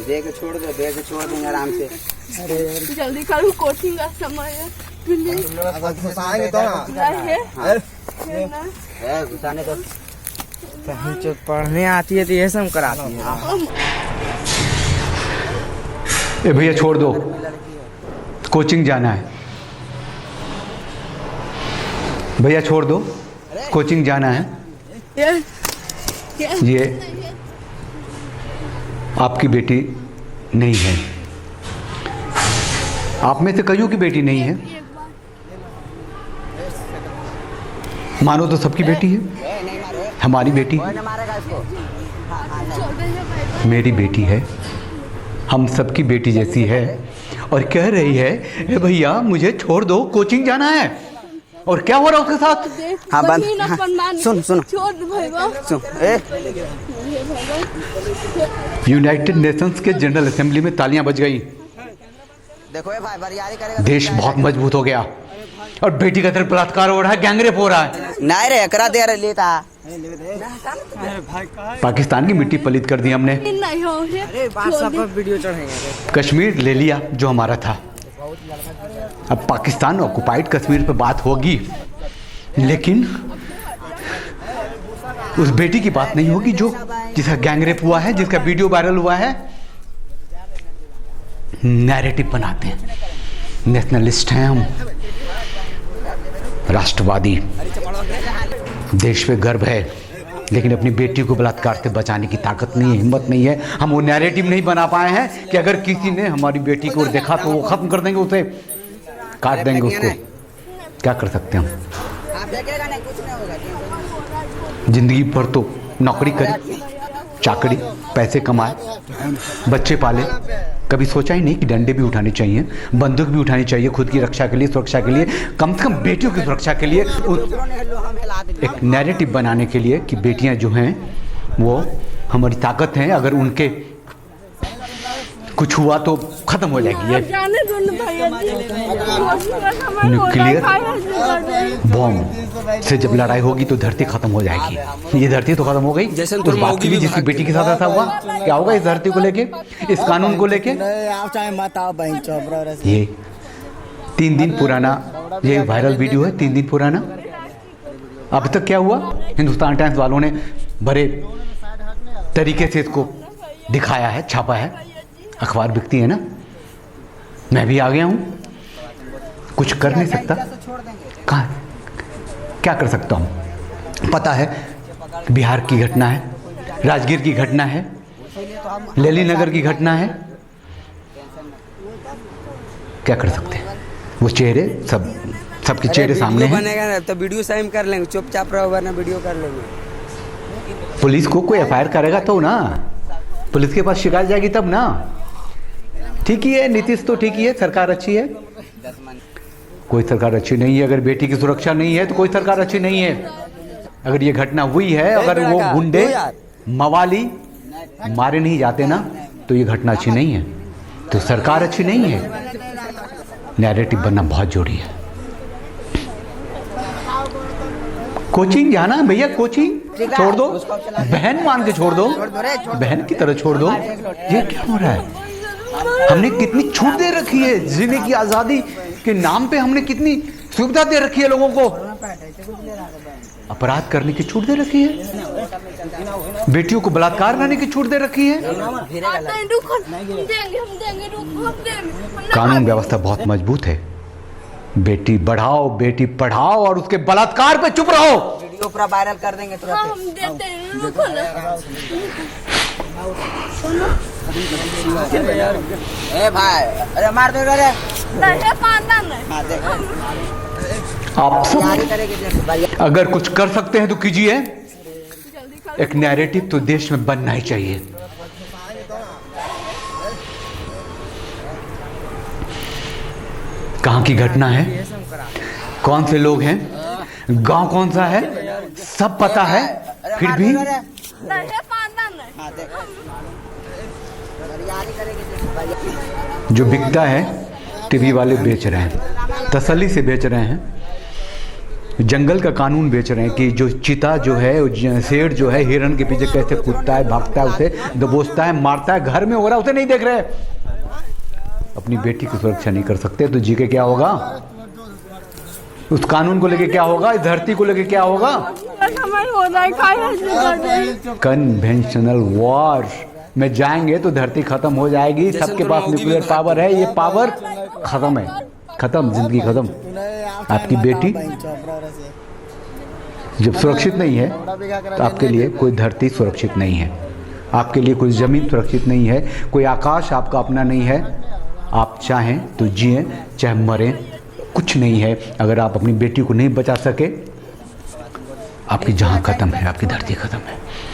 दे के छोड़ देंगे आराम से। अरे जल्दी करो, कोचिंग का समय है। घुसाएंगे तो ना घुसाने तो कहीं जो पढ़ने आती है तो ये सब कराती है। ए भैया छोड़ दो, कोचिंग जाना है। भैया छोड़ दो, कोचिंग जाना है। ये आपकी बेटी नहीं है। आप में से कईयों की बेटी नहीं है। मानो तो सबकी बेटी है, हमारी बेटी है, मेरी बेटी है, हम सबकी बेटी जैसी है। और कह रही है ए भैया मुझे छोड़ दो, कोचिंग जाना है। और क्या हो रहा है उसके साथ? हाँ बंद। सुन यूनाइटेड नेशंस के जनरल असेंबली में तालियां बज गई। देखो भाई बरियारी करेगा, देश बहुत मजबूत हो गया और बेटी का तरफ बलात्कार हो रहा है, गैंगरेप हो रहा है। नहीं रे करा दे रहे लेता। पाकिस्तान की मिट्टी पलीत कर दी हमने। अरे व्हाट्सएप पर वीडियो चढ़ाएंगे। कश्मीर ले लिया जो हमारा था। अब पाकिस्तान ऑक्युपाइड कश्मीर पे बात होगी, लेकिन उस बेटी की बात नहीं होगी जो जिसका गैंगरेप हुआ है, जिसका वीडियो वायरल हुआ है। नैरेटिव बनाते हैं, नेशनलिस्ट हैं हम, राष्ट्रवादी, देश पे गर्व है, लेकिन अपनी बेटी को बलात्कार से बचाने की ताकत नहीं है, हिम्मत नहीं है। हम वो नैरेटिव नहीं बना पाए हैं कि अगर किसी ने हमारी बेटी को देखा तो वो खत्म कर देंगे, उसे काट देंगे उसको। क्या कर सकते हैं हम? जिंदगी भर तो नौकरी करी, चाकरी, पैसे कमाए, बच्चे पाले, कभी सोचा ही नहीं कि डंडे भी उठाने चाहिए, बंदूक भी उठानी चाहिए खुद की रक्षा के लिए, सुरक्षा के लिए, कम से कम बेटियों की सुरक्षा के लिए। एक नैरेटिव बनाने के लिए कि बेटियां जो हैं वो हमारी ताकत हैं, अगर उनके कुछ हुआ तो खत्म हो जाएगी। ये न्यूक्लियर बॉम्ब से जब लड़ाई होगी तो धरती खत्म हो जाएगी। ये धरती तो खत्म हो गई, उस बात की भी जिसकी बेटी के साथ ऐसा हुआ। क्या होगा इस धरती को लेके, इस कानून को लेके? ये 3 दिन पुराना ये वायरल वीडियो है, 3 दिन पुराना। अब तक क्या हुआ? हिंदुस्तान टाइम्स वालों ने बड़े तरीके से इसको दिखाया है, छापा है। अखबार बिकती है ना, मैं भी आ गया हूँ, कुछ कर नहीं सकता। कहाँ क्या कर सकता हूँ? पता है बिहार की घटना है, राजगीर की घटना है, लेली नगर की घटना है। क्या कर सकते हैं? वो चेहरे सबके चेहरे सामने हैं। बनेगा ना तो वीडियो साइम कर लेंगे, चुपचाप रहो वरना वीडियो कर लेंगे। पुलिस को कोई एफआईआर करेगा तो ना, पुलिस के पास शिकायत जाएगी तब ना। ठीक ही है, नीतीश तो ठीक ही है, सरकार अच्छी है। कोई सरकार अच्छी नहीं है अगर बेटी की सुरक्षा नहीं है, तो कोई सरकार अच्छी नहीं है। अगर ये घटना हुई है, अगर वो गुंडे मवाली मारे नहीं जाते ना, तो ये घटना अच्छी नहीं है, तो सरकार अच्छी नहीं है। नैरेटिव बनना बहुत जरूरी है। कोचिंग जाना भैया, कोचिंग छोड़ दो, बहन मान के छोड़ दो, बहन की तरह छोड़ दो। ये क्या हो रहा है? हमने कितनी छूट दे रखी है, जीने की आजादी के नाम पे हमने कितनी सुविधा दे रखी है लोगों को। अपराध करने की छूट दे रखी है, बेटियों को बलात्कार करने की छूट दे रखी है। कानून व्यवस्था बहुत मजबूत है। बेटी बढ़ाओ, बेटी पढ़ाओ, और उसके बलात्कार पे चुप रहो। वीडियो पूरा वायरल कर देंगे तुरंत। ए भाई अरे मार दो रे। आप सब अगर कुछ कर सकते हैं तो कीजिए। एक नैरेटिव तो देश में बनना ही चाहिए। कहाँ की घटना है, कौन से लोग हैं, गांव कौन सा है, सब पता है, फिर भी जो बिकता है टीवी वाले बेच रहे हैं, तसल्ली से बेच रहे हैं। जंगल का कानून बेच रहे हैं कि जो चीता जो है, शेर जो है हिरन के पीछे कैसे कूदता है, भागता है, उसे दबोचता है, मारता है, घर में हो रहा है उसे नहीं देख रहे। अपनी बेटी की सुरक्षा नहीं कर सकते तो जी के क्या होगा? उस कानून को लेके क्या होगा? इस धरती को लेके क्या होगा? कन्वेंशनल वॉर में जाएंगे तो धरती खत्म हो जाएगी। सबके पास न्यूक्लियर पावर है, ये पावर खत्म है, खत्म, जिंदगी खत्म। आपकी बेटी जब सुरक्षित नहीं है तो आपके लिए कोई धरती सुरक्षित नहीं है, आपके लिए कोई ज़मीन सुरक्षित नहीं है, कोई आकाश आपका अपना नहीं है। आप चाहें तो जिएं, चाहे मरें, कुछ नहीं है। अगर आप अपनी बेटी को नहीं बचा सके, आपकी जहां खत्म है, आपकी धरती खत्म है।